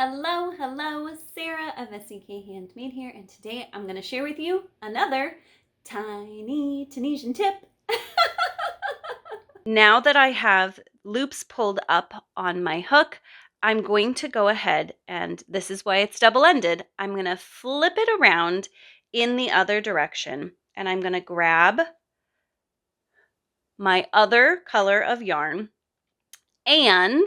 Hello, hello, Sarah of SEK Handmade here, and today I'm going to share with you another tiny Tunisian tip. Now that I have loops pulled up on my hook, I'm going to go ahead, and this is why it's double-ended, I'm going to flip it around in the other direction, and I'm going to grab my other color of yarn, and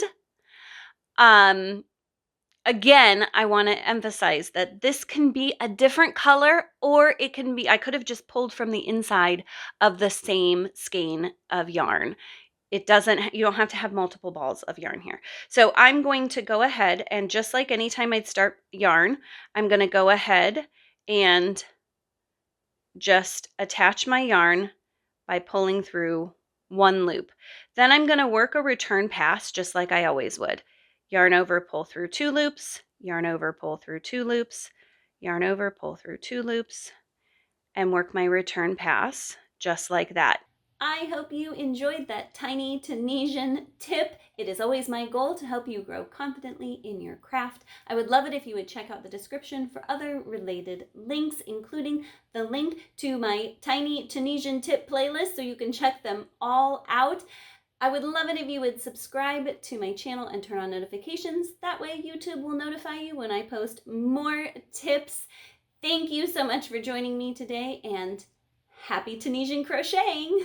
again, I want to emphasize that this can be a different color, or it can be, I could have just pulled from the inside of the same skein of yarn. You don't have to have multiple balls of yarn here. So I'm going to go ahead and just like anytime I'd start yarn, I'm going to go ahead and just attach my yarn by pulling through one loop. Then I'm going to work a return pass just like I always would. Yarn over, pull through 2 loops, yarn over, pull through 2 loops, yarn over, pull through 2 loops, and work my return pass just like that. I hope you enjoyed that tiny Tunisian tip. It is always my goal to help you grow confidently in your craft. I would love it if you would check out the description for other related links, including the link to my tiny Tunisian tip playlist, so you can check them all out. I would love it if you would subscribe to my channel and turn on notifications. That way YouTube will notify you when I post more tips. Thank you so much for joining me today, and happy Tunisian crocheting!